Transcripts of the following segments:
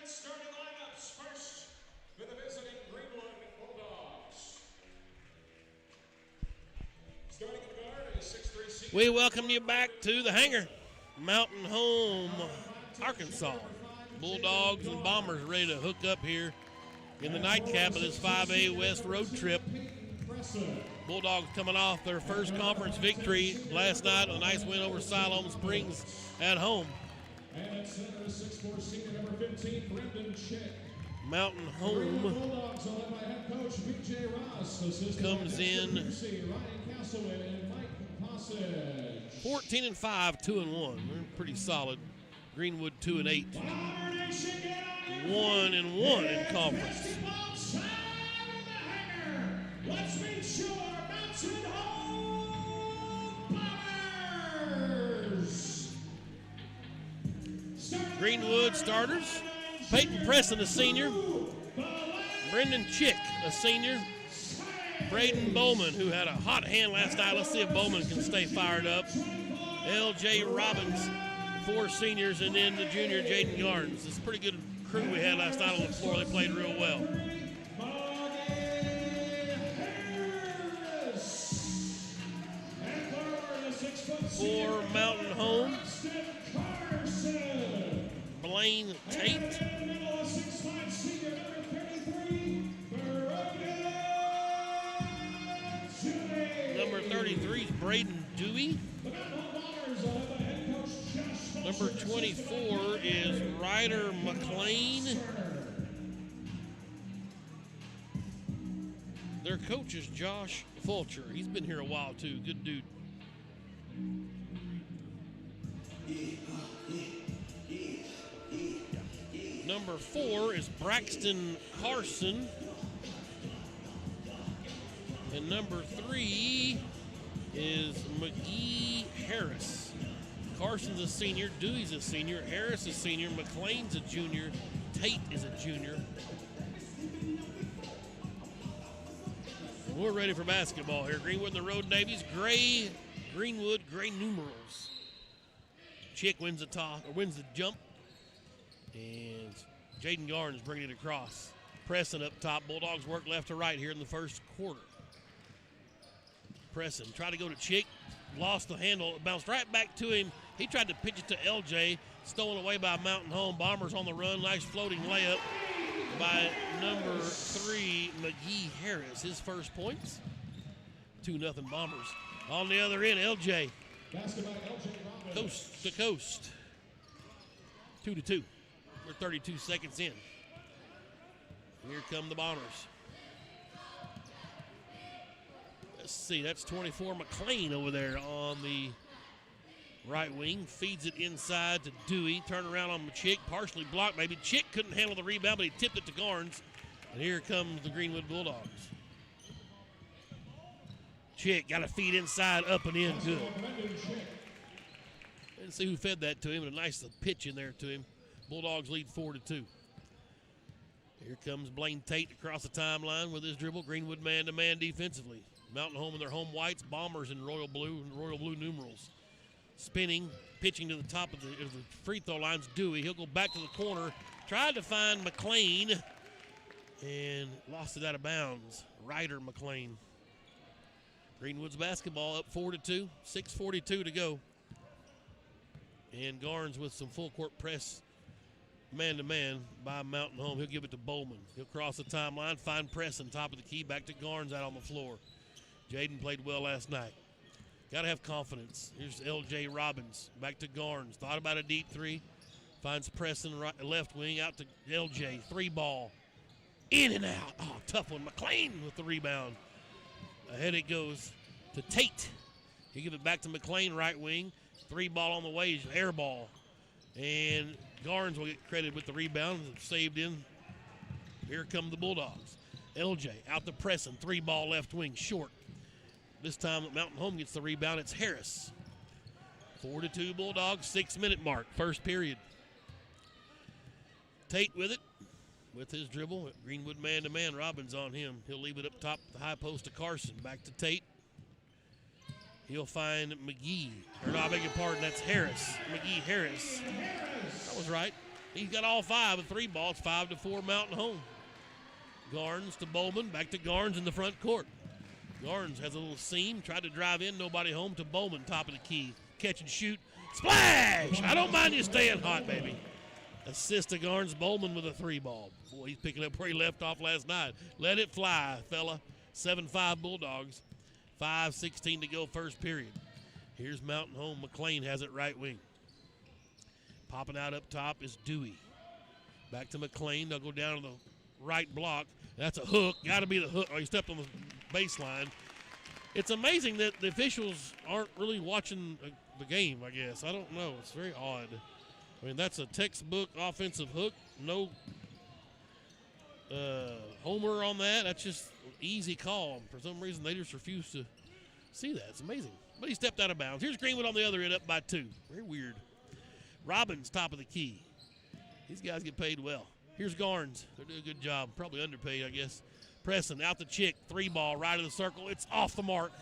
Starting lineups first with the visiting Greenwood Bulldogs. Starting at guard is 6'3" senior. We welcome you back to the hangar. Mountain Home, Arkansas. Bulldogs and Bombers ready to hook up here in the nightcap of this 5A West road trip. Bulldogs coming off their first conference victory last night, a nice win over Siloam Springs at home. And at center is 6'4" senior number 15, Brendan Chick. Mountain Home Bulldogs led by head coach B.J. Ross. comes in Ryan Castleman and Mike Passage. 14-5, 2-1. They're pretty solid. Greenwood 2-8. 1-1 in conference. Let's meet your Mountain Home Bombers. Greenwood starters. Peyton Preston, a senior. Brendan Chick, a senior. Braden Bowman, who had a hot hand last night. Let's see if Bowman can stay fired up. L.J. Robbins, 4 seniors, and then the junior Jaden Garnes. It's a pretty good crew we had last night on the floor. They played real well. For Mountain Home, Blaine Tate. Number 33 is Braden Dewey. Number 24 is Ryder McLean. Their coach is Josh Fulcher. He's been here a while too. Good dude. Number 4 is Braxton Carson. And number 3 is McGee Harris. Carson's a senior, Dewey's a senior, Harris is a senior, McLean's a junior, Tate is a junior. We're ready for basketball here. Greenwood and the Road Navies, gray, Greenwood, gray numerals. Chick wins the toss, or wins the jump. And Jaden Garnes bringing it across. Preston up top. Bulldogs work left to right here in the first quarter. Preston tried to go to Chick. Lost the handle. It bounced right back to him. He tried to pitch it to LJ. Stolen away by Mountain Home. Bombers on the run. Nice floating layup by number 3, McGee Harris. His first points. 2-0 Bombers. On the other end, LJ. Coast to coast. 2-2. We're 32 seconds in. Here come the Bombers. Let's see, that's 24 McLean over there on the right wing. Feeds it inside to Dewey. Turn around on Chick. Partially blocked. Maybe Chick couldn't handle the rebound, but he tipped it to Garnes. And here comes the Greenwood Bulldogs. Chick got a feed inside, up and in. Good. Didn't see who fed that to him, but a nice pitch in there to him. Bulldogs lead 4-2. Here comes Blaine Tate across the timeline with his dribble. Greenwood man-to-man defensively. Mountain Home in their home whites, Bombers in royal blue numerals. Spinning, pitching to the top of the free throw lines, Dewey. He'll go back to the corner. Tried to find McLean and lost it out of bounds. Ryder McLean. Greenwood's basketball up 4-2, 6:42 to go. And Garnes with some full court press man-to-man by Mountain Home. He'll give it to Bowman. He'll cross the timeline, find Preston, top of the key, back to Garnes out on the floor. Jaden played well last night. Got to have confidence. Here's L.J. Robbins, back to Garnes. Thought about a deep 3. Finds Preston right, left wing, out to L.J. 3 ball. In and out. Oh, tough one. McLean with the rebound. Ahead it goes to Tate. He'll give it back to McLean, right wing. 3 ball on the way, air ball. And Garnes will get credit with the rebound. Saved in. Here come the Bulldogs. LJ out to Preston. 3 ball left wing, short. This time Mountain Home gets the rebound. It's Harris. 4-2 Bulldogs, 6-minute mark, first period. Tate with it, with his dribble. Greenwood man-to-man, Robbins on him. He'll leave it up top, the high post to Carson. Back to Tate. He'll find McGee. Or no, I beg your pardon, that's Harris. McGee Harris. That was right. He's got all 5 with 3 balls, 5-4 Mountain Home. Garnes to Bowman, back to Garnes in the front court. Garnes has a little seam, tried to drive in, nobody home to Bowman, top of the key. Catch and shoot, splash! I don't mind you staying hot, baby. Assist to Garnes, Bowman with a 3 ball. Boy, he's picking up where he left off last night. Let it fly, fella. 7-5 Bulldogs. 5:16 to go first period. Here's Mountain Home. McLean has it right wing. Popping out up top is Dewey. Back to McLean. They'll go down to the right block. That's a hook. Got to be the hook. Oh, he stepped on the baseline. It's amazing that the officials aren't really watching the game, I guess. I don't know. It's very odd. I mean, that's a textbook offensive hook. No homer on that. That's just an easy call. For some reason, they just refuse to see that. It's amazing. But he stepped out of bounds. Here's Greenwood on the other end, up by 2. Very weird. Robbins, top of the key. These guys get paid well. Here's Garnes. They're doing a good job. Probably underpaid, I guess. Preston out the chick. 3 ball right of the circle. It's off the mark.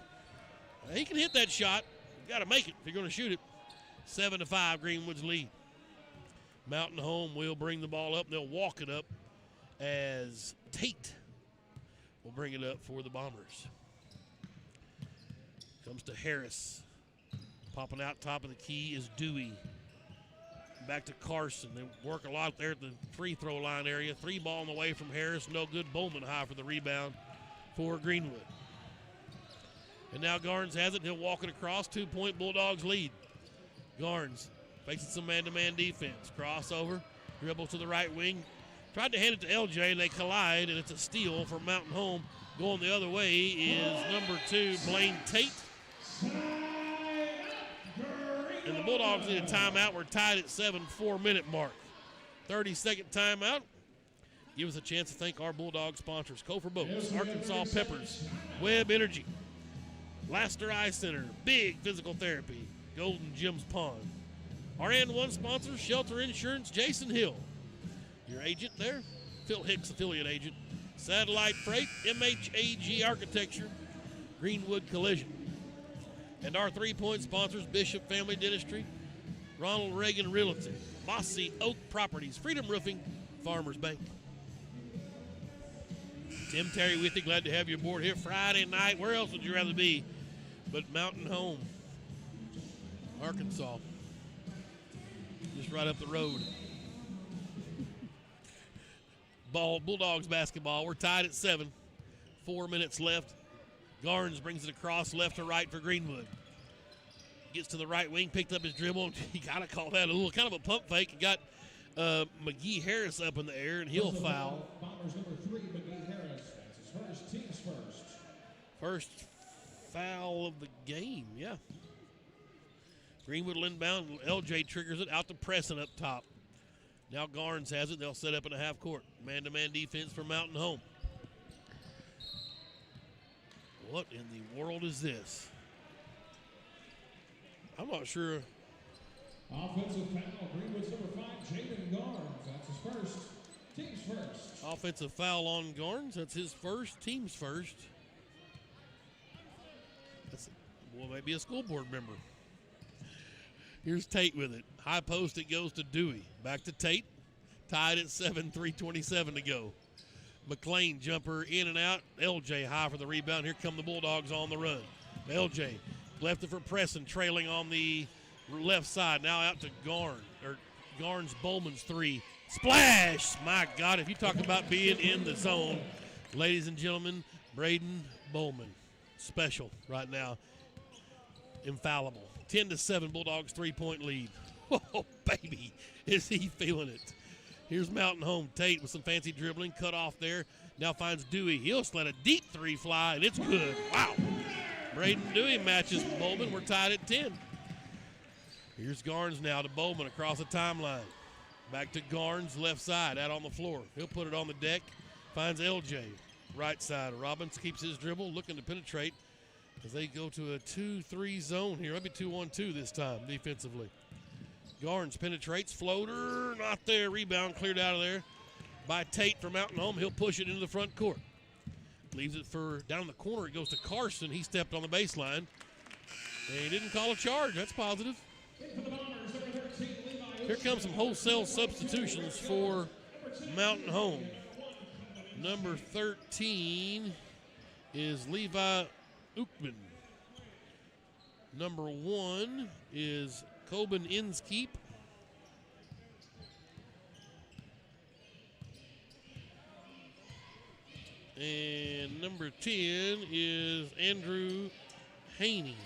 He can hit that shot. You got to make it if you're going to shoot it. 7-5, Greenwood's lead. Mountain Home will bring the ball up. They'll walk it up as Tate will bring it up for the Bombers. Comes to Harris. Popping out top of the key is Dewey. Back to Carson. They work a lot there at the free throw line area. 3 ball on the way from Harris. No good. Bowman high for the rebound for Greenwood. And now Garnes has it. He'll walk it across. 2-point Bulldogs lead. Garnes facing some man-to-man defense. Crossover. Dribble to the right wing. Tried to hand it to LJ, and they collide, and it's a steal for Mountain Home. Going the other way is number 2, Blaine Tate. And the Bulldogs need a timeout. We're tied at 7, 4-minute mark. 30-second timeout. Give us a chance to thank our Bulldog sponsors. Cofer Boats, Arkansas Peppers, Webb Energy, Laster Eye Center, Big Physical Therapy, Golden Gems Pond. Our N1 sponsor, Shelter Insurance, Jason Hill. Your agent there, Phil Hicks, affiliate agent. Satellite Freight, MHAG Architecture, Greenwood Collision. And our 3-point sponsors, Bishop Family Dentistry, Ronald Reagan Realty, Mossy Oak Properties, Freedom Roofing, Farmers Bank. Tim Terry with you. Glad to have you aboard here Friday night. Where else would you rather be but Mountain Home, Arkansas? Just right up the road. Bulldogs basketball. We're tied at 7. 4 minutes left. Garnes brings it across left to right for Greenwood. Gets to the right wing, picked up his dribble. You got to call that a little kind of a pump fake. He got McGee Harris up in the air, and he'll foul. Bombers number 3, McGee Harris. That's his first, team's first. First foul of the game, yeah. Greenwood will inbound. LJ triggers it out to Preston up top. Now Garnes has it. They'll set up in a half court. Man-to-man defense for Mountain Home. What in the world is this? I'm not sure. Offensive foul, Greenwood's number 5, Jaden Garnes. That's his first, team's first. Offensive foul on Garnes. That's his first, team's first. That's, well, maybe a school board member. Here's Tate with it. High post, it goes to Dewey. Back to Tate. Tied at 7, 3:27 to go. McLean jumper in and out. LJ high for the rebound. Here come the Bulldogs on the run. LJ left it for Preston, trailing on the left side. Now out to Garnes Bowman's 3. Splash! My God, if you talk about being in the zone, ladies and gentlemen, Braden Bowman. Special right now. Infallible. 10-7 Bulldogs 3-point lead. Oh, baby, is he feeling it. Here's Mountain Home. Tate with some fancy dribbling. Cut off there. Now finds Dewey. He'll just let a deep 3 fly, and it's good. Wow. Braden Dewey matches Bowman. We're tied at 10. Here's Garnes now to Bowman across the timeline. Back to Garnes, left side, out on the floor. He'll put it on the deck. Finds LJ, right side. Robbins keeps his dribble, looking to penetrate as they go to a 2-3 zone here. Maybe 2-1-2 this time defensively. Garnes penetrates, floater, not there. Rebound cleared out of there by Tate for Mountain Home. He'll push it into the front court. Leaves it for down in the corner. It goes to Carson. He stepped on the baseline. And he didn't call a charge. That's positive. In for the Bombers, number 13, Levi Here comes some wholesale substitutions for Mountain Home. Number 13 is Levi Ukman. Number 1 is Coben Inskeep. And number 10 is Andrew Haney.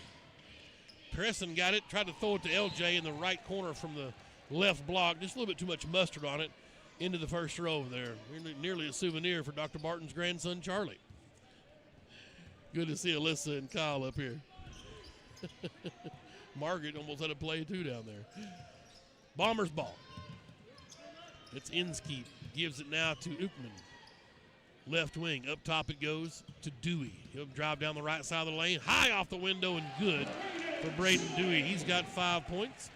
Preston got it, tried to throw it to LJ in the right corner from the left block. Just a little bit too much mustard on it into the first row there. Nearly a souvenir for Dr. Barton's grandson, Charlie. Good to see Alyssa and Kyle up here. Margaret almost had a play too down there. Bombers ball. It's Inskeep. Gives it now to Ukman. Left wing. Up top it goes to Dewey. He'll drive down the right side of the lane. High off the window and good for Braden Dewey. He's got 5 points.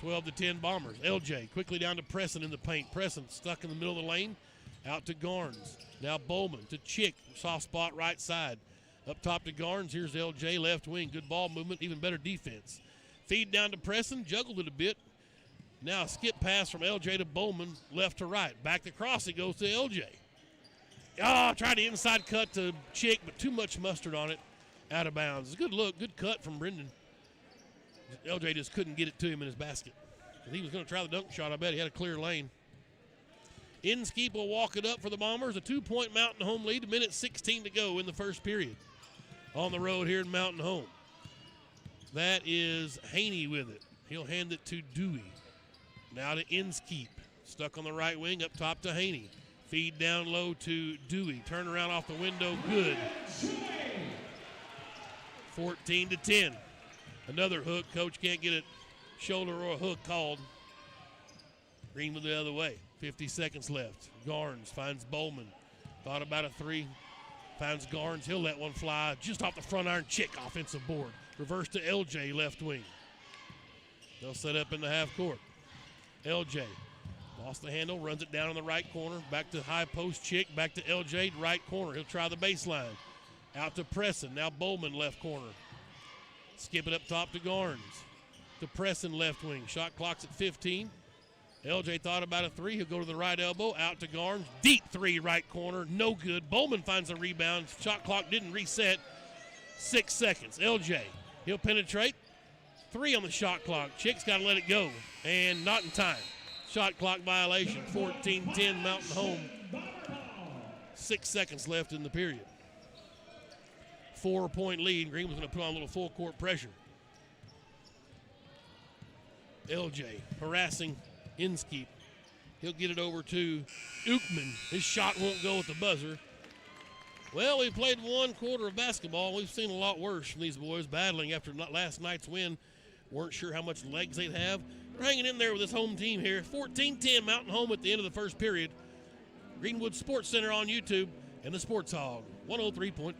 12-10 Bombers. LJ quickly down to Preston in the paint. Preston stuck in the middle of the lane. Out to Garnes. Now Bowman to Chick. Soft spot right side. Up top to Garnes. Here's LJ left wing. Good ball movement. Even better defense. Feed down to Preston. Juggled it a bit. Now a skip pass from LJ to Bowman. Left to right. Back across it goes to LJ. Tried the inside cut to Chick, but too much mustard on it. Out of bounds. It's a good look. Good cut from Brendan. LJ just couldn't get it to him in his basket. He was going to try the dunk shot. I bet he had a clear lane. Inskeep will walk it up for the Bombers. A 2-point Mountain Home lead. A minute 16 to go in the first period. On the road here in Mountain Home. That is Haney with it. He'll hand it to Dewey. Now to Inskeep. Stuck on the right wing. Up top to Haney. Feed down low to Dewey. Turn around off the window. Good. 14-10. Another hook. Coach can't get a shoulder or a hook called. Greenwood the other way. 50 seconds left. Garnes finds Bowman. Thought about a three. Finds Garnes. He'll let one fly. Just off the front iron. Chick offensive board. Reverse to LJ left wing. They'll set up in the half court. LJ. Lost the handle. Runs it down in the right corner. Back to high post Chick. Back to LJ right corner. He'll try the baseline. Out to Preston. Now Bowman left corner. Skip it up top to Garnes. To Preston left wing. Shot clock's at 15. LJ thought about a three. He'll go to the right elbow. Out to Garnes. Deep three right corner. No good. Bowman finds a rebound. Shot clock didn't reset. 6 seconds. LJ. He'll penetrate. 3 on the shot clock. Chick's got to let it go. And not in time. Shot clock violation. 14-10 Mountain Home. 6 seconds left in the period. 4-point lead. Greenwood's going to put on a little full court pressure. LJ harassing Inskeep. He'll get it over to Ukman. His shot won't go at the buzzer. Well, we played 1 quarter of basketball. We've seen a lot worse from these boys battling after last night's win. Weren't sure how much legs they'd have. We're hanging in there with this home team here. 14-10 Mountain Home at the end of the first period. Greenwood Sports Center on YouTube and the Sports Hog 103.5.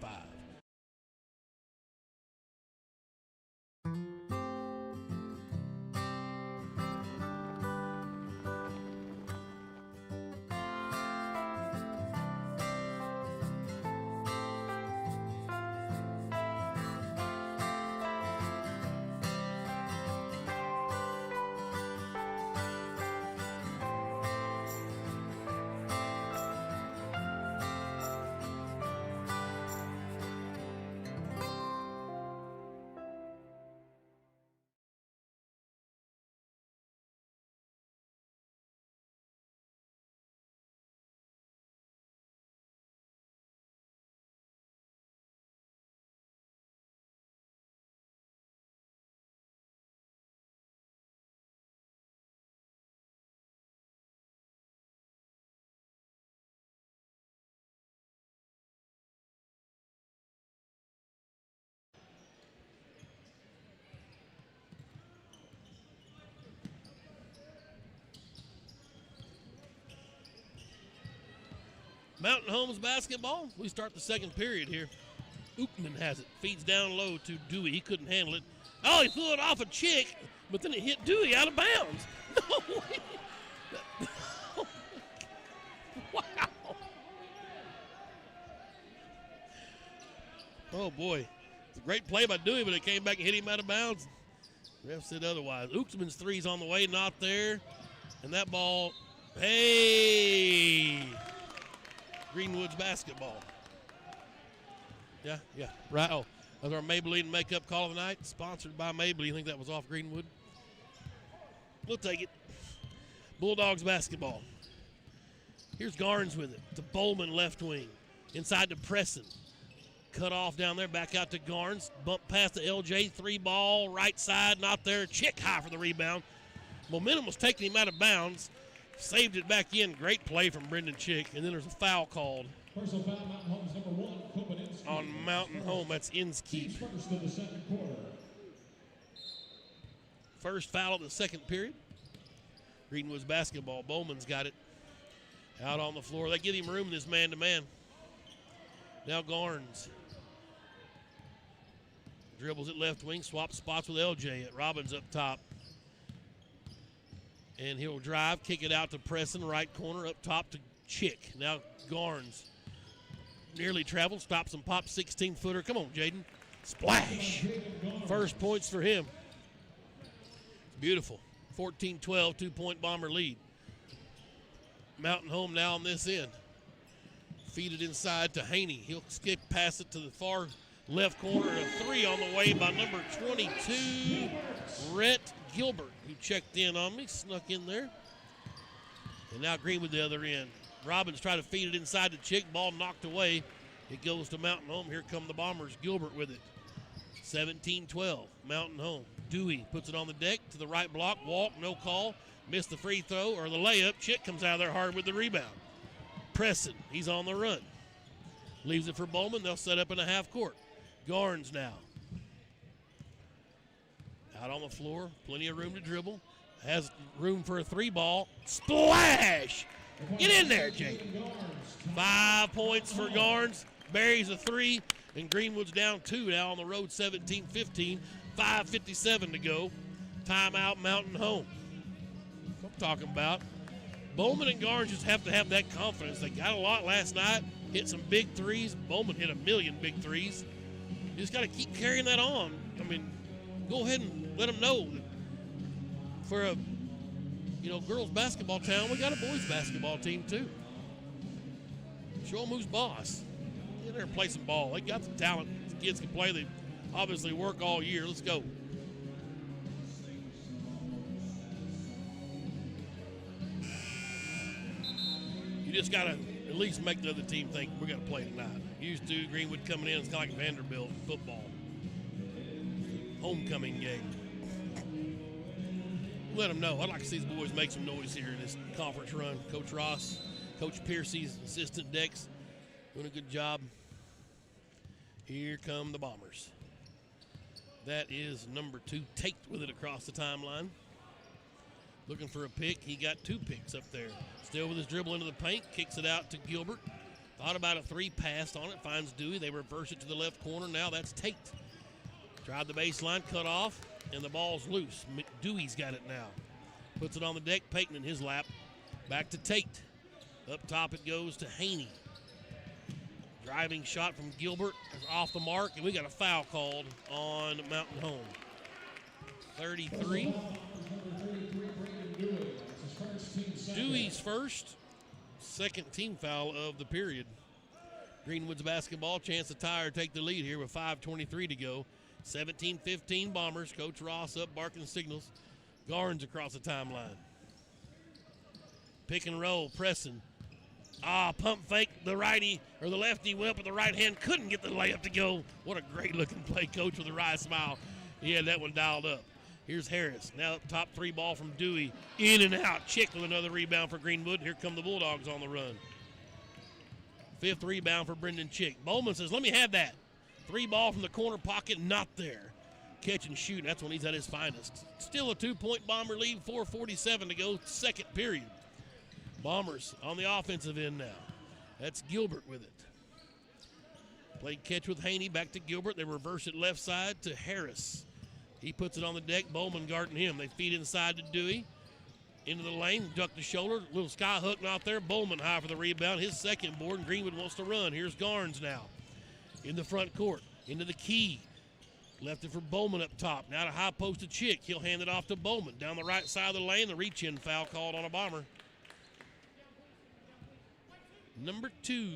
Mountain Home's basketball. We start the second period here. Ukman has it. Feeds down low to Dewey. He couldn't handle it. Oh, he threw it off a Chick, but then it hit Dewey out of bounds. No way. Wow. Oh, boy. It's a great play by Dewey, but it came back and hit him out of bounds. Ref said otherwise. Uxman's three's on the way, not there. And that ball, hey! Greenwood's basketball. Yeah, right. Oh, that was our Maybelline makeup call of the night, sponsored by Maybelline. You think that was off Greenwood? We'll take it. Bulldogs basketball. Here's Garnes with it to Bowman, left wing. Inside to Preston. Cut off down there, back out to Garnes. Bump past the LJ, three ball, right side, not there. Chick high for the rebound. Momentum was taking him out of bounds. Saved it back in. Great play from Brendan Chick. And then there's a foul called. Personal foul, Mountain Home's number 1, Kopaninsky. On Mountain Home, that's Inskeep. First of the second quarter. First foul of the second period. Greenwood's basketball. Bowman's got it. Out on the floor. They give him room in this man-to-man. Now Garnes. Dribbles at left wing. Swaps spots with LJ. At Robbins up top. And he'll drive. Kick it out to Preston. Right corner. Up top to Chick. Now Garnes. Nearly traveled. Stops and pops. 16-footer. Come on, Jaden. Splash. First points for him. Beautiful. 14-12, 2-point Bomber lead. Mountain Home now on this end. Feed it inside to Haney. He'll skip past it to the far left corner. A three on the way by number 22, Rhett Gilbert, who checked in on me, snuck in there. And now Greenwood the other end. Robbins tried to feed it inside to Chick. Ball knocked away. It goes to Mountain Home. Here come the Bombers. Gilbert with it. 17-12, Mountain Home. Dewey puts it on the deck to the right block. Walk, no call. Missed the free throw or the layup. Chick comes out of there hard with the rebound. Preston, he's on the run. Leaves it for Bowman. They'll set up in a half court. Garnes now. Out on the floor. Plenty of room to dribble. Has room for a three ball. Splash! Get in there, Jake. 5 points for Garnes. Buries a three. And Greenwood's down 2 now on the road, 17-15. 5:57 to go. Timeout, Mountain Home. What I'm talking about. Bowman and Garnes just have to have that confidence. They got a lot last night, hit some big threes. Bowman hit a million big threes. You just got to keep carrying that on. I mean, go ahead and let them know that for a girls basketball town, we got a boys basketball team too. Show them who's boss. Get in there and play some ball. They got the talent. The kids can play. They obviously work all year. Let's go. You just got to at least make the other team think we're going to play tonight. Used to, Greenwood coming in, it's kind of like Vanderbilt football. Homecoming game. Let them know. I'd like to see these boys make some noise here in this conference run. Coach Ross, Coach Piercy's assistant Dex doing a good job. Here come the Bombers. That is number 2, Tate with it across the timeline. Looking for a pick. He got 2 picks up there. Still with his dribble into the paint. Kicks it out to Gilbert. Thought about a 3, passed on it. Finds Dewey. They reverse it to the left corner. Now that's Tate. Tried the baseline, cut off, and the ball's loose. Dewey's got it now. Puts it on the deck. Payton in his lap. Back to Tate. Up top it goes to Haney. Driving shot from Gilbert is off the mark, and we got a foul called on Mountain Home. 33. Dewey's first, second team foul of the period. Greenwood's basketball, chance to tie or take the lead here with 5:23 to go. 17-15 Bombers. Coach Ross up, barking signals. Garnes across the timeline. Pick and roll, Preston. Pump fake, the righty, or the lefty went up with the right hand, couldn't get the layup to go. What a great looking play, Coach, with a wry smile. He had that one dialed up. Here's Harris, now up top, 3 ball from Dewey. In and out, Chick with another rebound for Greenwood. Here come the Bulldogs on the run. 5th rebound for Brendan Chick. Bowman says, let me have that. 3 ball from the corner pocket, not there. Catch and shoot, that's when he's at his finest. Still a 2-point Bomber lead, 4:47 to go, second period. Bombers on the offensive end now. That's Gilbert with it. Played catch with Haney, back to Gilbert. They reverse it left side to Harris. He puts it on the deck. Bowman guarding him. They feed inside to Dewey. Into the lane, duck the shoulder. Little sky hook out there. Bowman high for the rebound. His second board, and Greenwood wants to run. Here's Garnes now. In the front court. Into the key. Left it for Bowman up top. Now to high post to Chick. He'll hand it off to Bowman. Down the right side of the lane, the reach-in foul called on a Bomber. Number 2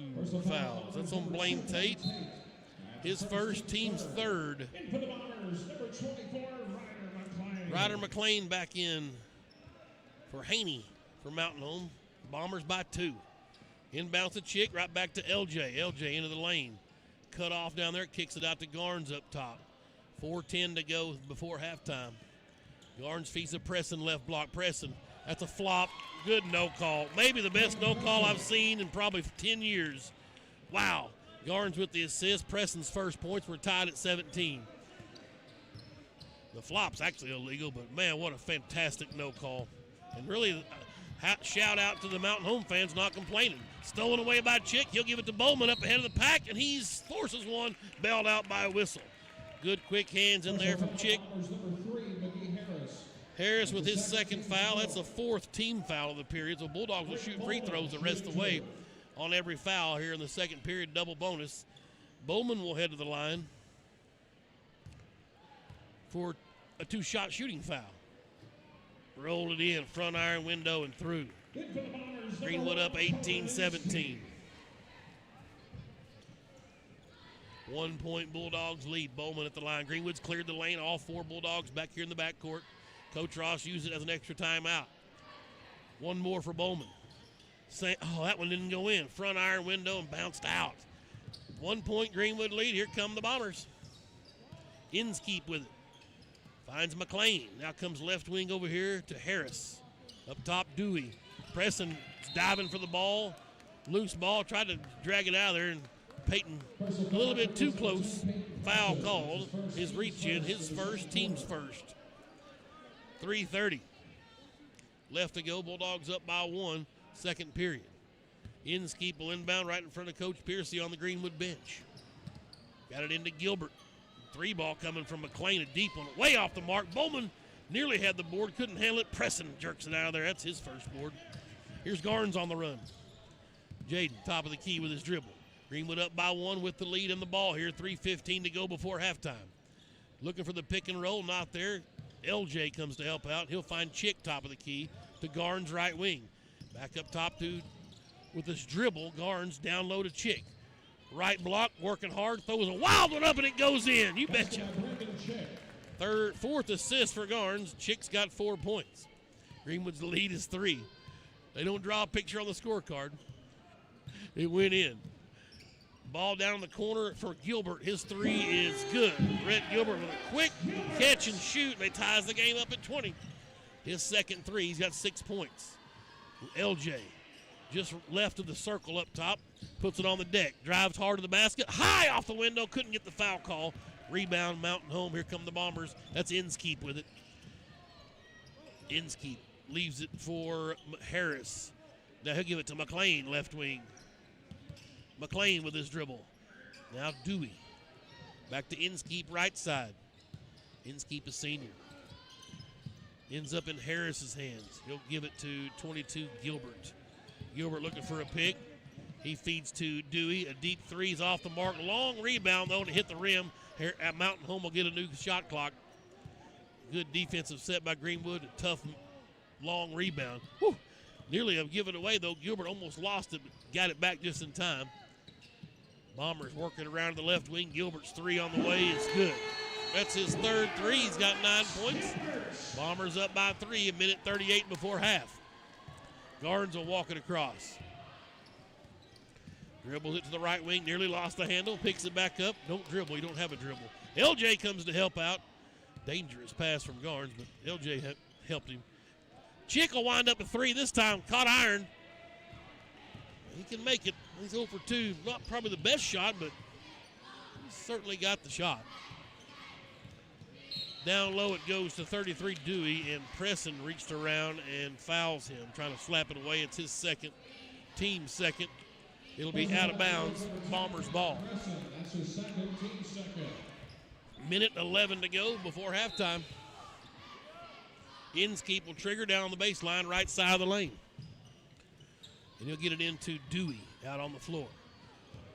fouls. That's on Blaine Tate. His first, team's third. Ryder McLean back in for Haney for Mountain Home. Bombers by 2. Inbounds to Chick, right back to LJ. LJ into the lane. Cut off down there, kicks it out to Garnes up top. 4:10 to go before halftime. Garnes feeds a Preston left block. Preston, that's a flop. Good no call. Maybe the best no call I've seen in probably 10 years. Wow. Garnes with the assist. Preston's first points were tied at 17. The flop's actually illegal, but man, what a fantastic no call. And really, shout out to the Mountain Home fans not complaining. Stolen away by Chick. He'll give it to Bowman up ahead of the pack, and he forces one, bailed out by a whistle. Good quick hands in there from Chick. Harris with his second foul. That's the 4th team foul of the period. So Bulldogs will shoot free throws the rest of the way on every foul here in the second period, double bonus. Bowman will head to the line for a 2-shot shooting foul. Roll it in, front iron window and through. Greenwood up 18-17. 1 point Bulldogs lead. Bowman at the line. Greenwood's cleared the lane. All 4 Bulldogs back here in the backcourt. Coach Ross used it as an extra timeout. One more for Bowman. Oh, that one didn't go in. Front iron window and bounced out. 1 point Greenwood lead. Here come the Bombers. Inskeep with it. Finds McLean. Now comes left wing over here to Harris. Up top, Dewey. Preston diving for the ball. Loose ball. Tried to drag it out of there, and Peyton a little bit too close. Foul called. His reach in. His first, team's first. 3:30 left to go. Bulldogs up by 1. Second period. Inskeep will inbound right in front of Coach Piercy on the Greenwood bench. Got it into Gilbert. 3 ball coming from McLean, a deep one, way off the mark. Bowman nearly had the board, couldn't handle it. Preston jerks it out of there. That's his first board. Here's Garnes on the run. Jaden, top of the key with his dribble. Greenwood up by 1 with the lead and the ball here. 3:15 to go before halftime. Looking for the pick and roll, not there. LJ comes to help out. He'll find Chick top of the key to Garnes right wing. Back up top to, with this dribble, Garnes down low to Chick. Right block, working hard, throws a wild one up and it goes in. You betcha. 4th assist for Garnes. Chick's got 4 points. Greenwood's lead is 3. They don't draw a picture on the scorecard. It went in. Ball down in the corner for Gilbert. His 3 is good. Rhett Gilbert with a quick catch and shoot. They ties the game up at 20. His second 3, he's got 6 points. LJ just left of the circle up top. Puts it on the deck. Drives hard to the basket. High off the window. Couldn't get the foul call. Rebound, Mountain Home. Here come the Bombers. That's Inskeep with it. Inskeep leaves it for Harris. Now he'll give it to McLean, left wing. McLean with his dribble. Now Dewey. Back to Inskeep, right side. Inskeep is senior. Ends up in Harris's hands. He'll give it to 22, Gilbert. Gilbert looking for a pick. He feeds to Dewey. A deep 3's off the mark. Long rebound, though, to hit the rim. Here at Mountain Home will get a new shot clock. Good defensive set by Greenwood. A tough, long rebound. Whew. Nearly have given it away, though. Gilbert almost lost it, but got it back just in time. Bombers working around the left wing. Gilbert's 3 on the way is good. That's his third 3. He's got 9 points. Bombers up by 3, a minute 38 before half. Garnes will walk it across. Dribbles it to the right wing, nearly lost the handle, picks it back up. Don't dribble, you don't have a dribble. LJ comes to help out. Dangerous pass from Garnes, but LJ helped him. Chick will wind up a 3 this time, caught iron. He can make it. He's 0 for 2. Not probably the best shot, but he's certainly got the shot. Down low it goes to 33 Dewey, and Preston reached around and fouls him, trying to slap it away. It's his second, team second. It'll be out of bounds, Bombers ball. Minute 11 to go before halftime. Inskeep will trigger down on the baseline, right side of the lane. And he'll get it into Dewey out on the floor.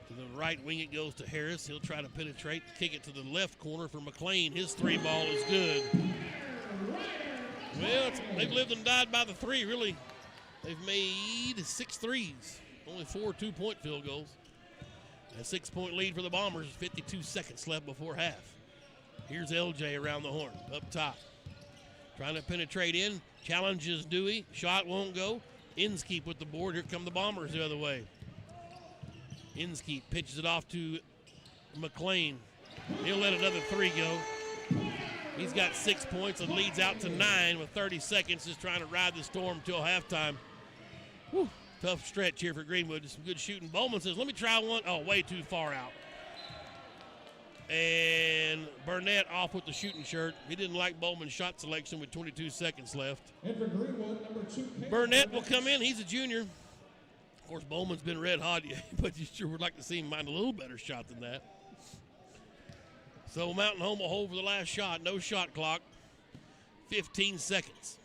To the right wing it goes to Harris. He'll try to penetrate, kick it to the left corner for McLean. His three ball is good. Well, they've lived and died by the three, really. They've made 6 threes, only 4 2-point field goals. A 6-point lead for the Bombers, 52 seconds left before half. Here's LJ around the horn, up top. Trying to penetrate in, challenges Dewey, shot won't go. Inskeep with the board, here come the Bombers the other way. Inskeep pitches it off to McLean. He'll let another 3 go. He's got 6 points and leads out to 9 with 30 seconds, just trying to ride the storm till halftime. Whew, tough stretch here for Greenwood. Some good shooting. Bowman says, let me try one. Oh, way too far out. And Burnett off with the shooting shirt. He didn't like Bowman's shot selection with 22 seconds left. And for Greenwood, number 2. Burnett will come in. He's a junior. Of course, Bowman's been red hot, but you sure would like to see him find a little better shot than that. So Mountain Home will hold for the last shot. No shot clock. 15 seconds.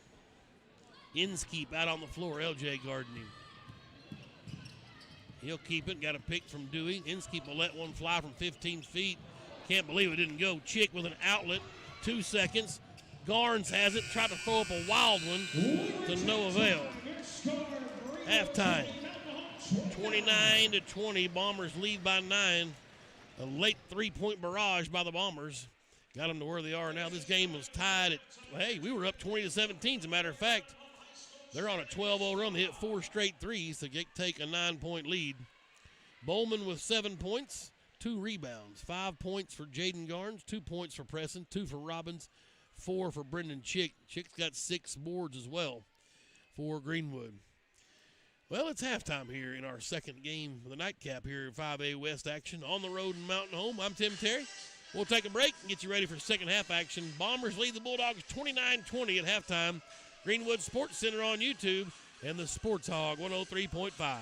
Inskeep out on the floor. LJ guarding him. He'll keep it. Got a pick from Dewey. Inskeep will let one fly from 15 feet. Can't believe it didn't go. Chick with an outlet. 2 seconds. Garnes has it. Tried to throw up a wild one to no avail. Halftime. 29-20. Bombers lead by 9. A late 3-point barrage by the Bombers got them to where they are now. This game was tied at, hey, we were up 20-17. As a matter of fact, they're on a 12-0 run. They hit 4 straight threes to take a 9-point lead. Bowman with 7 points, 2 rebounds, 5 points for Jaden Garnes, 2 points for Preston, 2 for Robbins, 4 for Brendan Chick. Chick's got 6 boards as well for Greenwood. Well, it's halftime here in our second game of the nightcap here in 5A West action. On the road in Mountain Home, I'm Tim Terry. We'll take a break and get you ready for second half action. Bombers lead the Bulldogs 29-20 at halftime. Greenwood Sports Center on YouTube and the Sports Hog 103.5.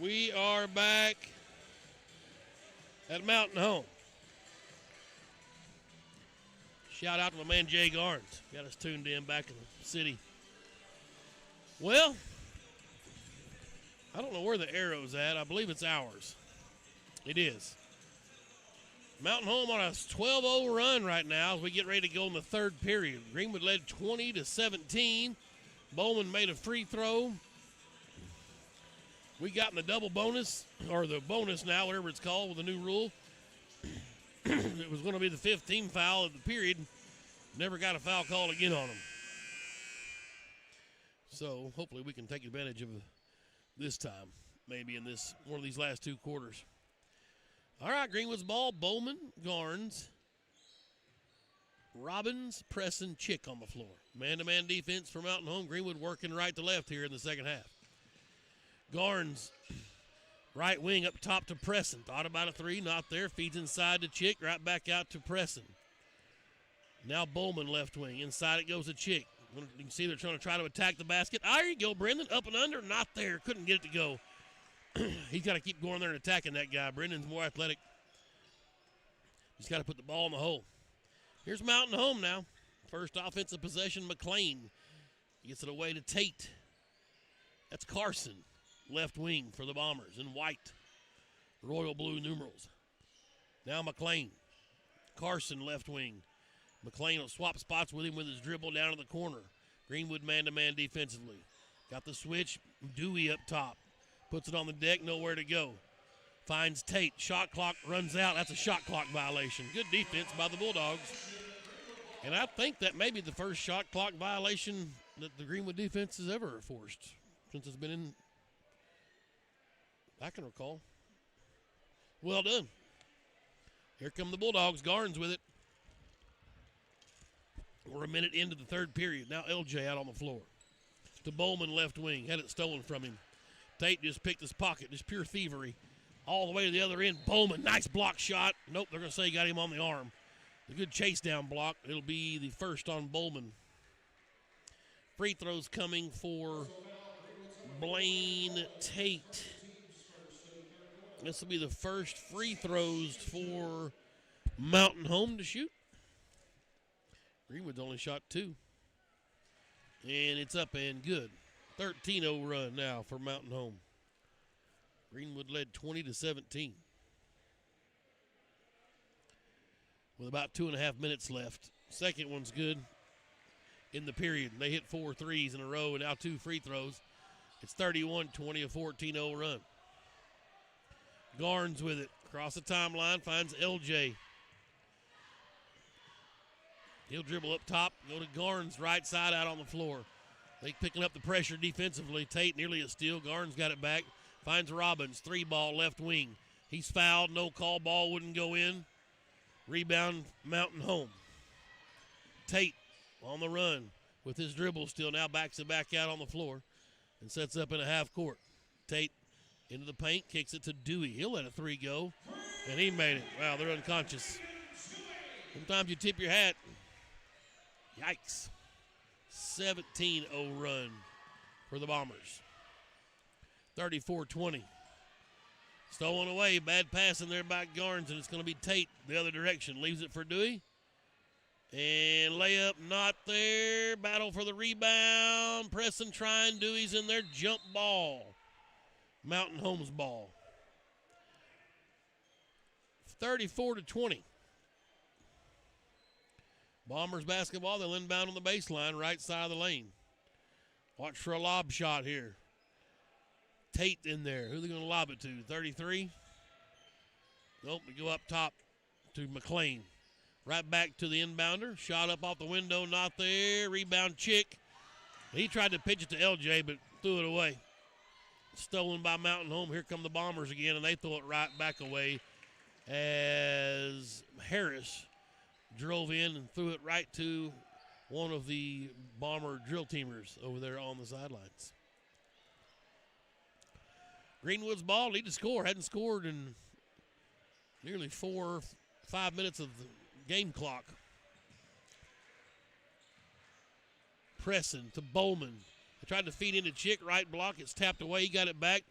We are back at Mountain Home. Shout out to my man Jay Garnes. Got us tuned in back in the city. Well, I don't know where the arrow's at. I believe it's ours. It is. Mountain Home on a 12-0 run right now as we get ready to go in the third period. Greenwood led 20-17. Bowman made a free throw. We got in the double bonus, or the bonus now, whatever it's called with the new rule. It was going to be the 15th foul of the period. Never got a foul called again on them. So hopefully we can take advantage of this time, maybe in this one of these last two quarters. All right, Greenwood's ball. Bowman, Garnes, Robbins, Presson, Chick on the floor. Man-to-man defense for Mountain Home. Greenwood working right to left here in the second half. Garnes, right wing up top to Presson. Thought about a three, not there. Feeds inside to Chick, right back out to Presson. Now Bowman left wing. Inside it goes to Chick. You can see they're trying to attack the basket. There you go, Brendan. Up and under, not there. Couldn't get it to go. He's got to keep going there and attacking that guy. Brendan's more athletic. He's got to put the ball in the hole. Here's Mountain Home now. First offensive possession, McLean. Gets it away to Tate. That's Carson, left wing for the Bombers in white. Royal blue numerals. Now McLean. Carson, left wing. McLean will swap spots with him with his dribble down to the corner. Greenwood man-to-man defensively. Got the switch. Dewey up top. Puts it on the deck, nowhere to go. Finds Tate. Shot clock runs out. That's a shot clock violation. Good defense by the Bulldogs. And I think that may be the first shot clock violation that the Greenwood defense has ever forced since it's been in, I can recall. Well done. Here come the Bulldogs. Garnes with it. We're a minute into the third period. Now LJ out on the floor. To Bowman, left wing. Had it stolen from him. Tate just picked his pocket. Just pure thievery. All the way to the other end. Bowman, nice block shot. Nope, they're going to say he got him on the arm. A good chase down block. It'll be the first on Bowman. Free throws coming for Blaine Tate. This will be the first free throws for Mountain Home to shoot. Greenwood's only shot 2. And it's up and good. 13-0 run now for Mountain Home. Greenwood led 20-17. With about 2.5 minutes left. Second one's good in the period. They hit 4 threes in a row and now 2 free throws. It's 31-20, a 14-0 run. Garnes with it. Across the timeline, finds LJ. He'll dribble up top, go to Garnes, right side out on the floor. They picking up the pressure defensively. Tate nearly a steal. Garnes got it back. Finds Robbins, 3-ball left wing. He's fouled, no call, ball wouldn't go in. Rebound, Mountain Home. Tate on the run with his dribble still. Now backs it back out on the floor and sets up in a half court. Tate into the paint, kicks it to Dewey. He'll let a 3 go, and he made it. Wow, they're unconscious. Sometimes you tip your hat. Yikes. 17-0 run for the Bombers. 34-20. Stolen away. Bad pass in there by Garnes, and it's going to be Tate the other direction. Leaves it for Dewey. And layup not there. Battle for the rebound. Presson trying. Dewey's in there. Jump ball. Mountain Home's ball. 34-20. Bombers basketball. They'll inbound on the baseline, right side of the lane. Watch for a lob shot here. Tate in there. Who are they going to lob it to? 33? Nope, we go up top to McLean. Right back to the inbounder. Shot up off the window, not there. Rebound Chick. He tried to pitch it to LJ, but threw it away. Stolen by Mountain Home. Here come the Bombers again, and they throw it right back away as Harris drove in and threw it right to one of the Bomber drill teamers over there on the sidelines. Greenwood's ball, need to score. Hadn't scored in nearly 4 or 5 minutes of the game clock. Presson to Bowman. They tried to feed into Chick, right block. It's tapped away. He got it back.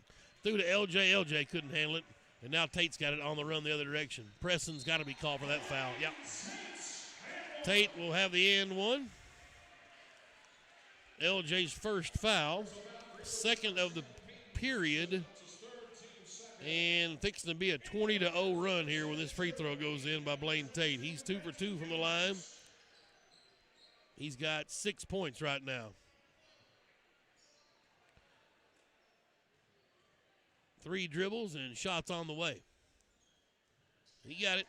Threw to LJ. LJ couldn't handle it. And now Tate's got it on the run the other direction. Preston's got to be called for that foul. Yep. Tate will have the and one. LJ's first foul. Second of the period. And fixing to be a 20-0 run here when this free throw goes in by Blaine Tate. He's 2 for 2 from the line. He's got 6 points right now. 3 dribbles and shots on the way. He got it.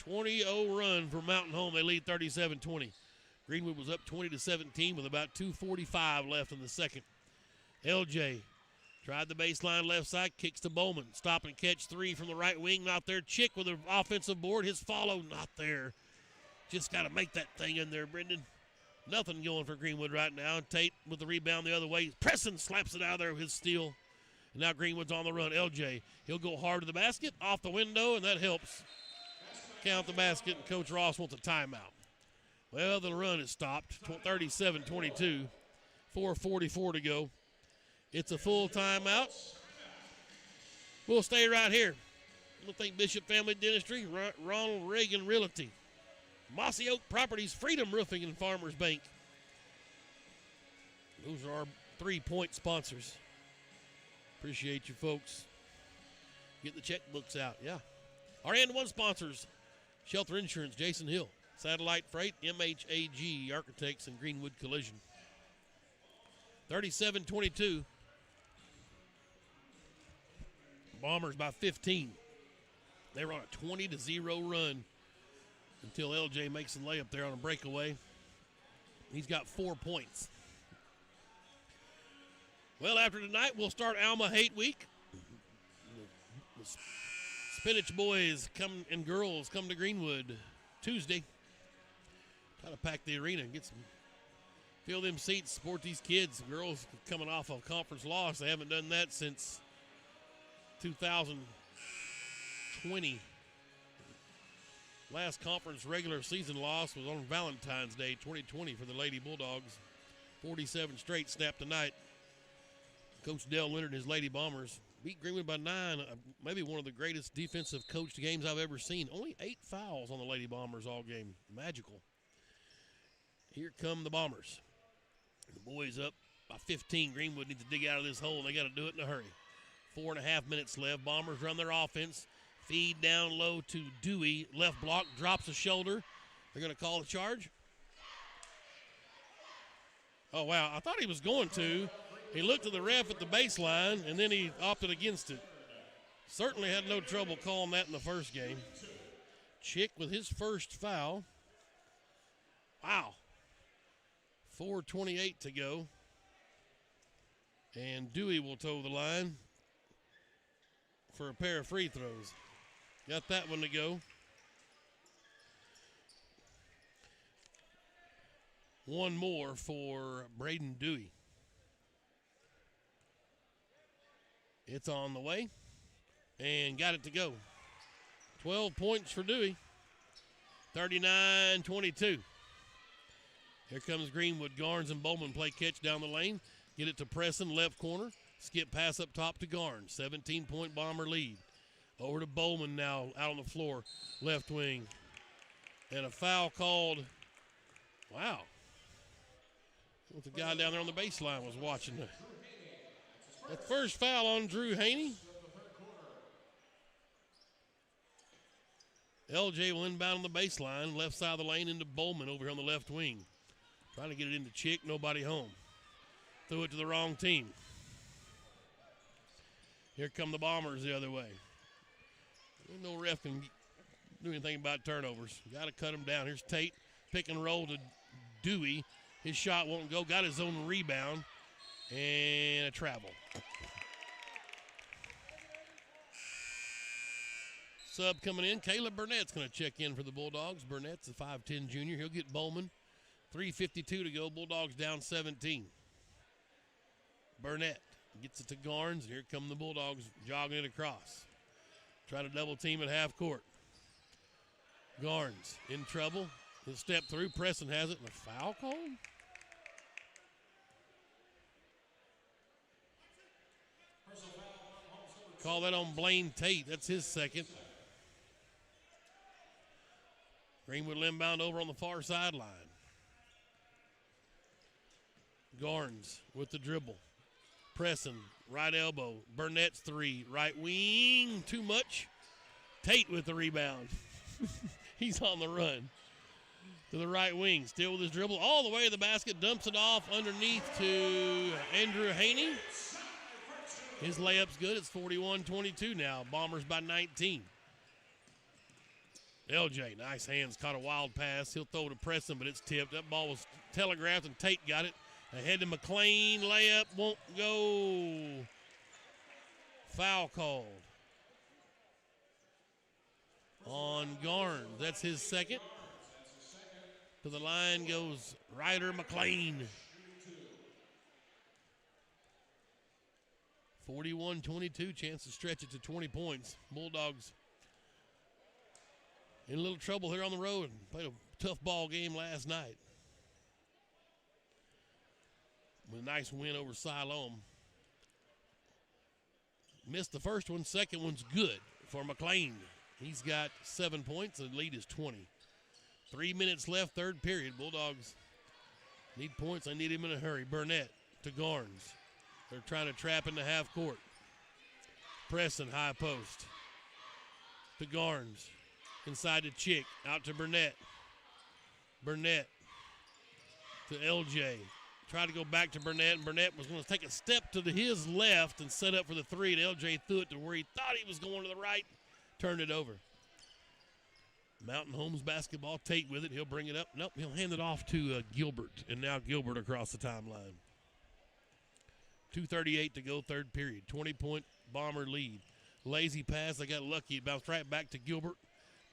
20-0 run for Mountain Home. They lead 37-20. Greenwood was up 20-17 with about 2:45 left in the second. LJ tried the baseline left side, kicks to Bowman. Stop and catch 3 from the right wing, not there. Chick with an offensive board. His follow, not there. Just got to make that thing in there, Brendan. Nothing going for Greenwood right now. Tate with the rebound the other way. Preston slaps it out of there with his steal. And now Greenwood's on the run. LJ, he'll go hard to the basket, off the window, and that helps count the basket, and Coach Ross wants a timeout. Well, the run is stopped. 37-22, 4:44 to go. It's a full timeout. We'll stay right here. We'll thank Bishop Family Dentistry, Ronald Reagan Realty, Mossy Oak Properties, Freedom Roofing, and Farmers Bank. Those are our 3-point sponsors. Appreciate you folks. Get the checkbooks out, yeah. Our and one sponsors, Shelter Insurance, Jason Hill, Satellite Freight, MHAG Architects, and Greenwood Collision. 37-22. Bombers by 15. They were on a 20-0 run until LJ makes a layup there on a breakaway. He's got 4 points. Well, after tonight, we'll start Alma Hate Week. The Spinach boys and girls come to Greenwood Tuesday. Try to pack the arena and fill them seats, support these kids. Girls coming off of conference loss. They haven't done that since 2020. Last conference regular season loss was on Valentine's Day 2020 for the Lady Bulldogs. 47 straight snapped tonight. Coach Dale Leonard and his Lady Bombers beat Greenwood by 9. Maybe one of the greatest defensive coached games I've ever seen. Only 8 fouls on the Lady Bombers all game. Magical. Here come the Bombers. The boys up by 15. Greenwood needs to dig out of this hole. They got to do it in a hurry. 4.5 minutes left. Bombers run their offense. Feed down low to Dewey. Left block, drops a shoulder. They're going to call the charge. Oh, wow. I thought he was going to. He looked at the ref at the baseline, and then he opted against it. Certainly had no trouble calling that in the first game. Chick with his first foul. Wow. 4:28 to go. And Dewey will toe the line for a pair of free throws. Got that one to go. One more for Braden Dewey. It's on the way and got it to go. 12 points for Dewey. 39-22. Here comes Greenwood. Garnes and Bowman play catch down the lane. Get it to Preston, left corner. Skip pass up top to Garnes. 17-point Bomber lead. Over to Bowman now out on the floor, left wing. And a foul called. Wow. The guy down there on the baseline was watching that. That first foul on Drew Haney. LJ will inbound on the baseline, left side of the lane into Bowman over here on the left wing. Trying to get it into Chick, nobody home. Threw it to the wrong team. Here come the Bombers the other way. No ref can do anything about turnovers. Got to cut them down. Here's Tate, pick and roll to Dewey. His shot won't go. Got his own rebound. And a travel. Sub coming in. Caleb Burnett's going to check in for the Bulldogs. Burnett's a 5'10 junior. He'll get Bowman. 3:52 to go. Bulldogs down 17. Burnett gets it to Garnes. And here come the Bulldogs jogging it across. Try to double team at half court. Garnes in trouble. He'll step through. Preston has it. And a foul called? Call that on Blaine Tate. That's his second. Greenwood inbound over on the far sideline. Garnes with the dribble. Pressing, right elbow. Burnett's three, right wing, too much. Tate with the rebound. He's on the run to the right wing. Still with his dribble all the way to the basket. Dumps it off underneath to Andrew Haney. His layup's good. It's 41-22 now. Bombers by 19. LJ, nice hands. Caught a wild pass. He'll throw to Preston, but it's tipped. That ball was telegraphed, and Tate got it. Ahead to McLean. Layup won't go. Foul called on Garnes. That's his second. To the line goes Ryder McLean. 41-22, chance to stretch it to 20 points. Bulldogs in a little trouble here on the road. Played a tough ball game last night. With a nice win over Siloam. Missed the first one. Second one's good for McLean. He's got 7 points. The lead is 20. 3 minutes left, third period. Bulldogs need points. I need him in a hurry. Burnett to Garnes. They're trying to trap in the half court. Pressing high post to Garnes. Inside to Chick. Out to Burnett. Burnett to LJ. Tried to go back to Burnett, and Burnett was going to take a step to his left and set up for the three, and LJ threw it to where he thought he was going to the right. Turned it over. Mountain Homes basketball. Tate with it. He'll bring it up. Nope, he'll hand it off to Gilbert. And now Gilbert across the timeline. 2:38 to go, third period. 20-point Bomber lead. Lazy pass. They got lucky. It bounced right back to Gilbert.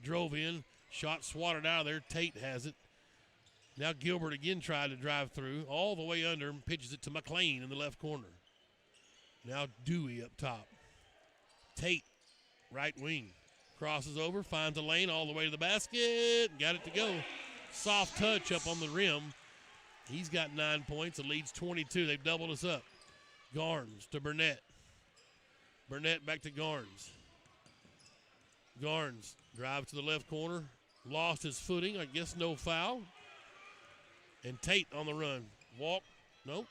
Drove in. Shot swatted out of there. Tate has it. Now Gilbert again tried to drive through. All the way under. Pitches it to McLean in the left corner. Now Dewey up top. Tate, right wing. Crosses over, finds a lane all the way to the basket. Got it to go. Soft touch up on the rim. He's got 9 points. The lead's 22. They've doubled us up. Garnes to Burnett. Burnett back to Garnes. Garnes drives to the left corner. Lost his footing. I guess no foul. And Tate on the run. Walk. Nope.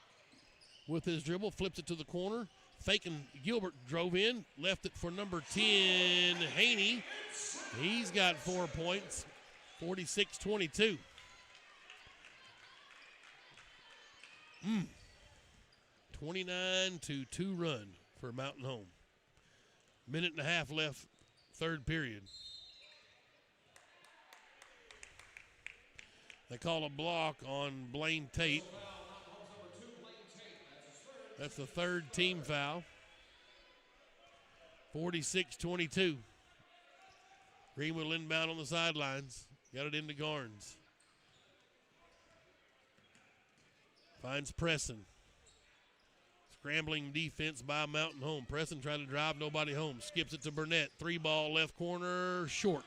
With his dribble. Flips it to the corner. Faking Gilbert drove in, left it for number 10, Haney. He's got 4 points, 46-22. 29-2 run for Mountain Home. Minute and a half left, third period. They call a block on Blaine Tate. That's the third team foul. 46-22. Greenwood inbound on the sidelines. Got it into Garnes. Finds Preston. Scrambling defense by Mountain Home. Preston trying to drive, nobody home. Skips it to Burnett. 3-ball left corner, short.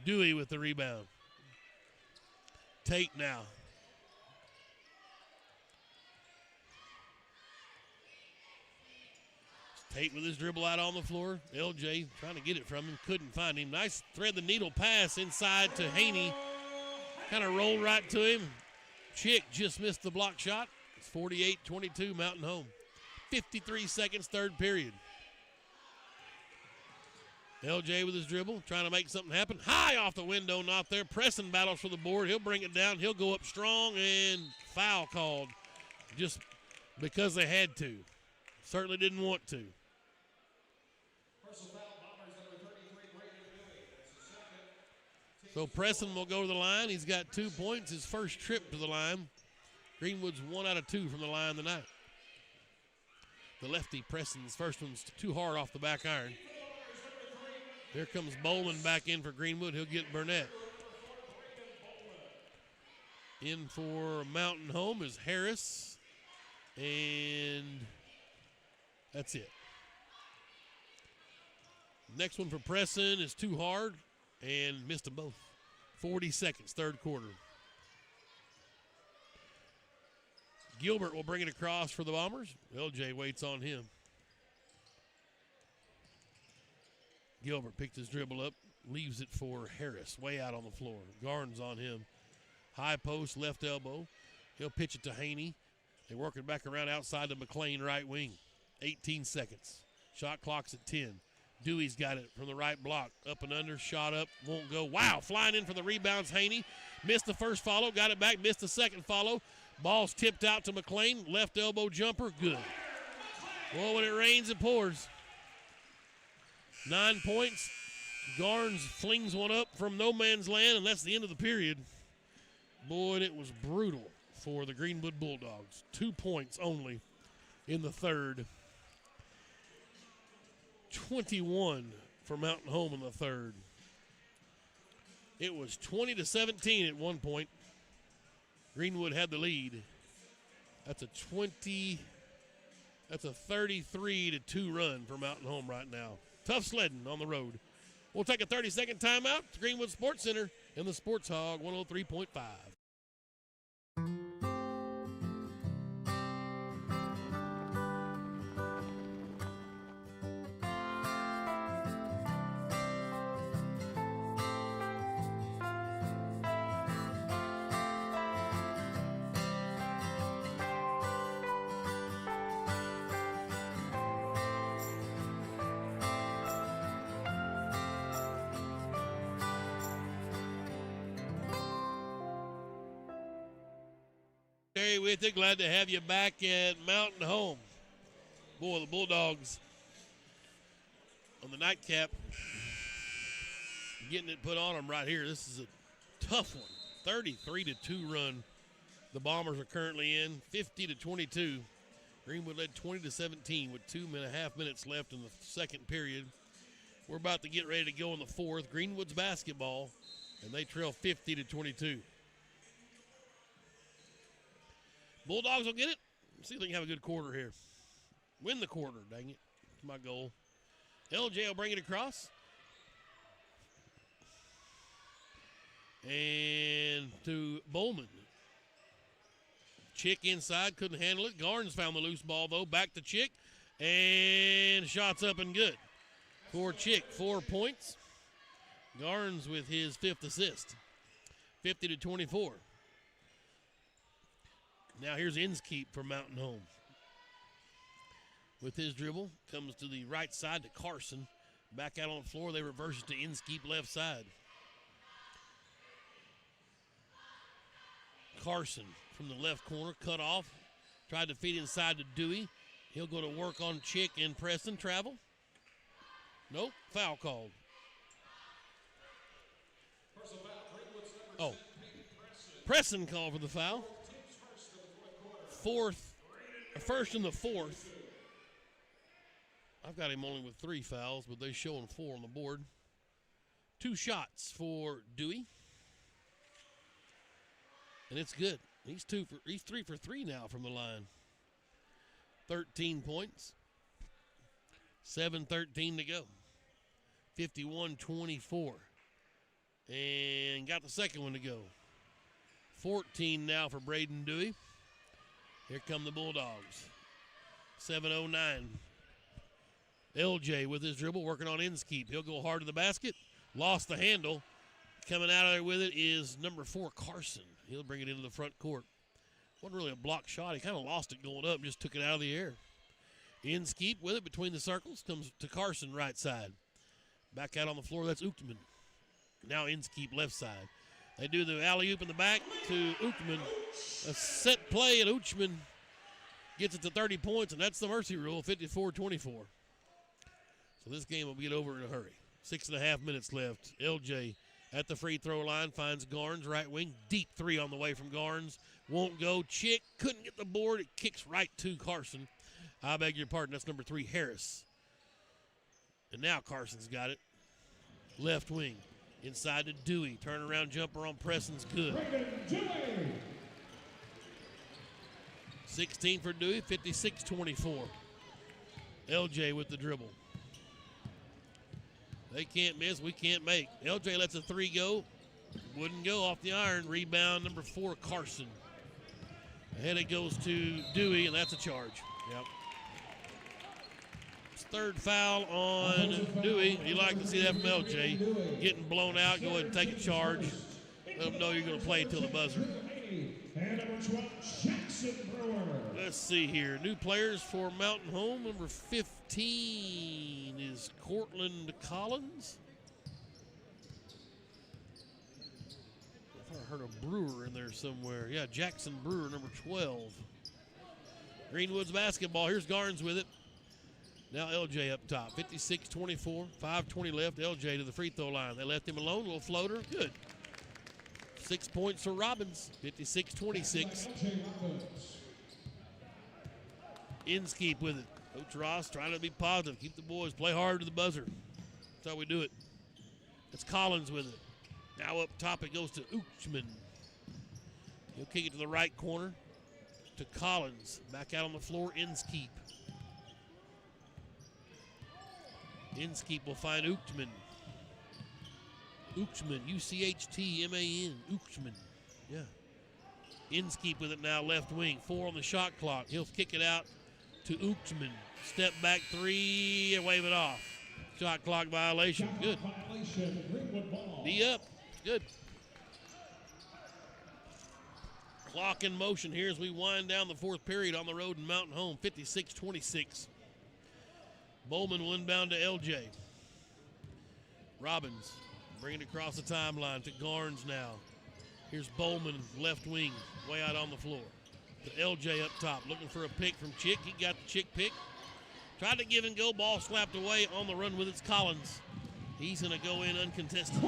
Dewey with the rebound. Tate now. Tate with his dribble out on the floor. LJ trying to get it from him. Couldn't find him. Nice thread the needle pass inside to Haney. Kind of rolled right to him. Chick just missed the block shot. It's 48-22 Mountain Home. 53 seconds, third period. LJ with his dribble, trying to make something happen. High off the window, not there. Preston battles for the board. He'll bring it down. He'll go up strong, and foul called just because they had to. Certainly didn't want to. So Preston will go to the line. He's got 2 points, his first trip to the line. Greenwood's 1 out of 2 from the line tonight. The lefty Preston's first one's too hard off the back iron. Here comes Bowman back in for Greenwood. He'll get Burnett. In for Mountain Home is Harris. And that's it. Next one for Preston is too hard and missed them both. 40 seconds, third quarter. Gilbert will bring it across for the Bombers. LJ waits on him. Gilbert picked his dribble up, leaves it for Harris, way out on the floor. Garnes on him. High post, left elbow. He'll pitch it to Haney. They work it back around outside to McLean, right wing. 18 seconds. Shot clock's at 10. Dewey's got it from the right block. Up and under, shot up, won't go. Wow, flying in for the rebounds, Haney. Missed the first follow, got it back, missed the second follow. Ball's tipped out to McLean. Left elbow jumper, good. Well, when it rains, it pours. 9 points. Garnes flings one up from no man's land, and that's the end of the period. Boy, and it was brutal for the Greenwood Bulldogs. 2 points only in the third. 21 for Mountain Home in the third. It was 20-17 at one point. Greenwood had the lead. That's a 33-2 run for Mountain Home right now. Tough sledding on the road. We'll take a 30-second timeout at Greenwood Sports Center in the Sports Hog 103.5. Terry with you. Glad to have you back at Mountain Home. Boy, the Bulldogs on the nightcap getting it put on them right here. This is a tough one. 33-2 run the Bombers are currently in. 50-22. Greenwood led 20-17 with 2.5 minutes left in the second period. We're about to get ready to go in the fourth. Greenwood's basketball, and they trail 50-22. Bulldogs will get it. See if they can have a good quarter here. Win the quarter, dang it. That's my goal. LJ will bring it across. And to Bowman. Chick inside, couldn't handle it. Garnes found the loose ball, though. Back to Chick. And shots up and good. For Chick, 4 points. Garnes with his 5th assist. 50-24. Now here's Inskeep for Mountain Home. With his dribble, comes to the right side to Carson. Back out on the floor, they reverse it to Inskeep left side. Carson from the left corner, cut off. Tried to feed inside to Dewey. He'll go to work on Chick and Preston. Travel. Nope, foul called. Oh, Preston called for the foul. First and the fourth. I've got him only with 3 fouls, but they show him 4 on the board. 2 shots for Dewey. And it's good. He's 3 for 3 now from the line. 13 points. 7:13 to go. 51-24. And got the second one to go. 14 now for Braden Dewey. Here come the Bulldogs. 7:09. LJ with his dribble, working on Inskeep. He'll go hard to the basket. Lost the handle. Coming out of there with it is number 4, Carson. He'll bring it into the front court. Wasn't really a block shot. He kind of lost it going up and just took it out of the air. Inskeep with it between the circles. Comes to Carson right side. Back out on the floor, that's Uchtman. Now Inskeep left side. They do the alley-oop in the back to Uchtman. A set play, and Uchtman gets it to 30 points, and that's the mercy rule, 54-24. So this game will get over in a hurry. 6.5 minutes left. LJ at the free throw line finds Garnes, right wing. Deep 3 on the way from Garnes. Won't go. Chick couldn't get the board. It kicks right to Carson. I beg your pardon. That's number 3, Harris. And now Carson's got it. Left wing. Inside to Dewey. Turnaround jumper on Preston's good. 16 for Dewey, 56-24. LJ with the dribble. They can't miss, we can't make. LJ lets a 3 go. Wouldn't go off the iron. Rebound number 4, Carson. Ahead it goes to Dewey, and that's a charge. Yep. third foul on Dewey. You like to see that from LJ. Getting blown out, go ahead and take a charge. Let them know you're going to play till the buzzer. And number 12, Jackson Brewer. Let's see here. New players for Mountain Home. Number 15 is Cortland Collins. I thought I heard a Brewer in there somewhere. Yeah, Jackson Brewer, number 12. Greenwood's basketball. Here's Garnes with it. Now LJ up top. 56-24. 5:20 left. LJ to the free throw line. They left him alone. Little floater. Good. 6 points for Robbins. 56-26. Inskeep with it. Coach Ross trying to be positive. Keep the boys. Play hard to the buzzer. That's how we do it. It's Collins with it. Now up top it goes to Uchman. He'll kick it to the right corner to Collins. Back out on the floor, Inskeep. Inskeep will find Uchman. Uchman, U-C-H-T-M-A-N, Uchman. Yeah. Inskeep with it now, left wing. 4 on the shot clock. He'll kick it out to Uchman. Step back 3 and wave it off. Shot clock violation. Good. D up. Good. Clock in motion here as we wind down the fourth period on the road in Mountain Home. 56-26. Bowman will inbound to LJ. Robbins bringing it across the timeline to Garnes now. Here's Bowman, left wing, way out on the floor. To LJ up top, looking for a pick from Chick. He got the Chick pick. Tried to give and go, ball slapped away. On the run with it's Collins. He's going to go in uncontested.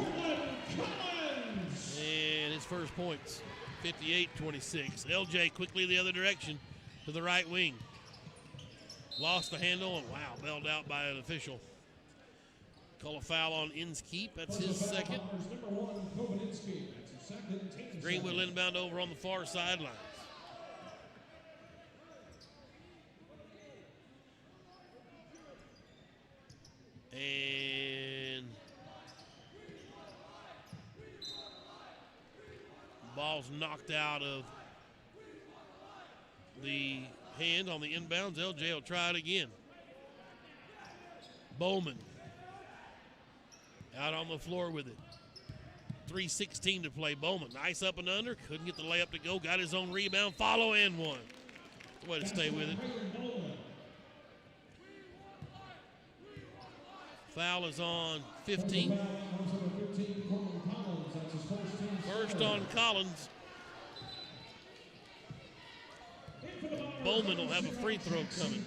And his first points, 58-26. LJ quickly the other direction to the right wing. Lost the handle, and wow, bailed out by an official. Call a foul on Inskeep. That's his second. Greenwood inbound over on the far sidelines. And ball's knocked out of the hand on the inbounds. LJ will try it again. Bowman out on the floor with it. 3:16 to play. Bowman, nice up and under. Couldn't get the layup to go. Got his own rebound. Follow and one. Way to stay with it. Foul is on 15. First on Collins. Bowman will have a free throw coming.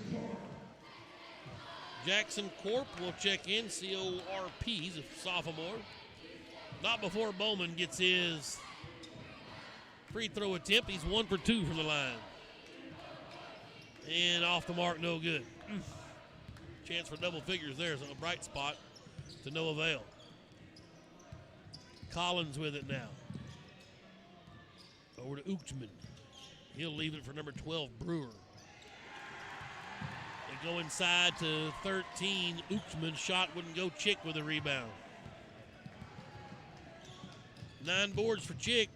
Jackson Corp will check in, C-O-R-P, he's a sophomore. Not before Bowman gets his free throw attempt. He's 1 for 2 from the line. And off the mark, no good. Chance for double figures there is a bright spot to no avail. Collins with it now. Over to Uchman. He'll leave it for number 12, Brewer. They go inside to 13. Uchman shot wouldn't go. Chick with a rebound. 9 boards for Chick.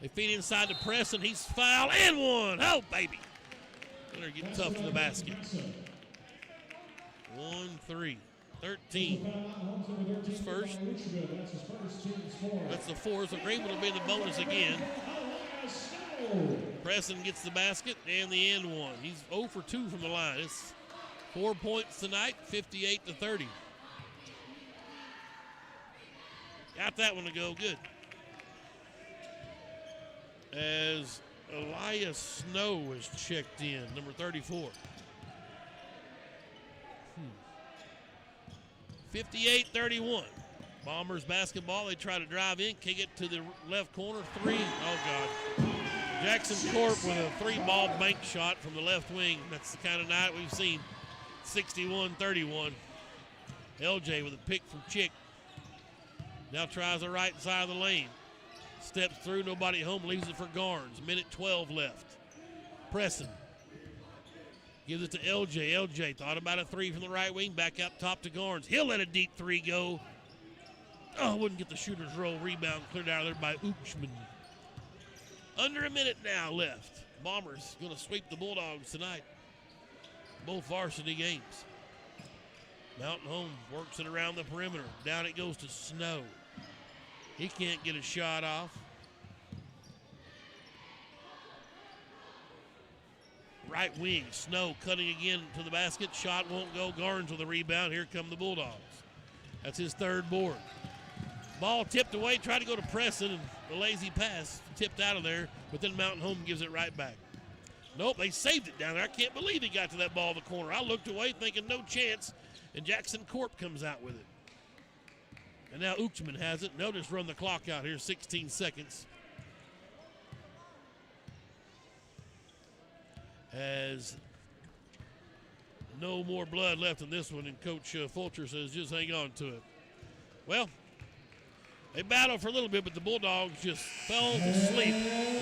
They feed inside to Preston. He's fouled and one. Oh, baby. They're getting tough to the basket. 1-3. 13. His first. That's the 4th. So Greenwood will be in the bonus again. Preston gets the basket and the end one. He's 0 for 2 from the line. It's 4 points tonight, 58-30. Got that one to go good. As Elias Snow is checked in, number 34. 58-31. Bombers basketball. They try to drive in, kick it to the left corner. 3. Oh, God. Jackson Corp with a 3-ball bank shot from the left wing. That's the kind of night we've seen. 61-31. LJ with a pick from Chick. Now tries the right side of the lane. Steps through, nobody home, leaves it for Garnes. Minute 12 left. Preston gives it to LJ. LJ thought about a 3 from the right wing. Back up top to Garnes. He'll let a deep 3 go. Oh, wouldn't get the shooter's roll. Rebound cleared out of there by Uchman. Under a minute now left. Bombers going to sweep the Bulldogs tonight. Both varsity games. Mountain Home works it around the perimeter. Down it goes to Snow. He can't get a shot off. Right wing, Snow cutting again to the basket. Shot won't go. Garnes with a rebound. Here come the Bulldogs. That's his third board. Ball tipped away, tried to go to Preston, and the lazy pass tipped out of there, but then Mountain Home gives it right back. Nope, they saved it down there. I can't believe he got to that ball in the corner. I looked away thinking no chance, and Jackson Corp comes out with it. And now Uchman has it. They'll just run the clock out here, 16 seconds. As no more blood left in this one, and Coach Fulcher says just hang on to it. Well, they battled for a little bit, but the Bulldogs just fell to sleep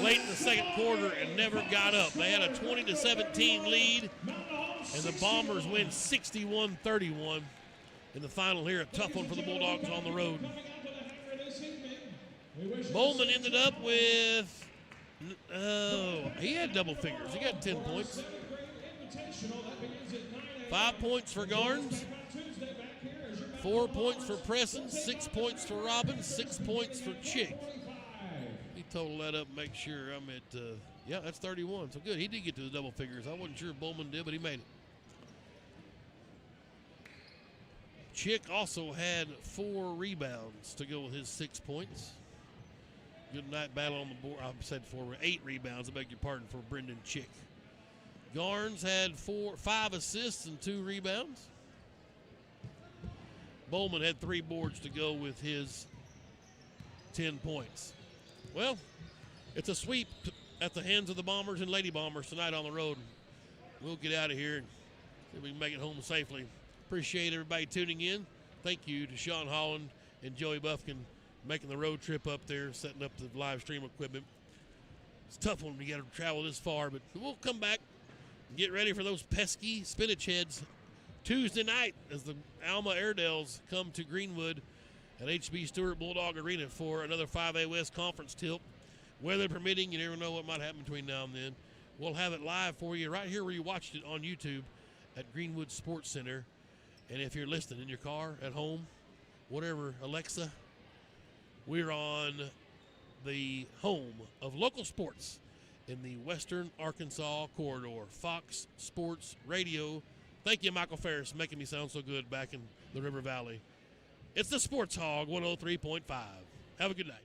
late in the second quarter and never got up. They had a 20-17 lead, and the Bombers win 61-31 in the final here. A tough one for the Bulldogs on the road. Bowman ended up with, he had double figures. He got 10 points. 5 points for Garnes. 4 points for Preston, 6 points for Robbins, 6 points for Chick. He totaled that up and make sure I'm at, yeah, that's 31. So good. He did get to the double figures. I wasn't sure if Bowman did, but he made it. Chick also had 4 rebounds to go with his 6 points. Good night battle on the board. I said 8 rebounds. I beg your pardon for Brendan Chick. Garnes had 5 assists and 2 rebounds. Bowman had 3 boards to go with his 10 points. Well, it's a sweep at the hands of the Bombers and Lady Bombers tonight on the road. We'll get out of here and see if we can make it home safely. Appreciate everybody tuning in. Thank you to Sean Holland and Joey Buffkin making the road trip up there, setting up the live stream equipment. It's a tough one when you got to travel this far, but we'll come back and get ready for those pesky spinach heads Tuesday night as the Alma Airedales come to Greenwood at HB Stewart Bulldog Arena for another 5A West Conference tilt. Weather permitting, you never know what might happen between now and then. We'll have it live for you right here where you watched it on YouTube at Greenwood Sports Center. And if you're listening in your car, at home, whatever, Alexa, we're on the home of local sports in the Western Arkansas corridor, Fox Sports Radio. Thank you, Michael Ferris, making me sound so good back in the River Valley. It's the Sports Hog 103.5. Have a good night.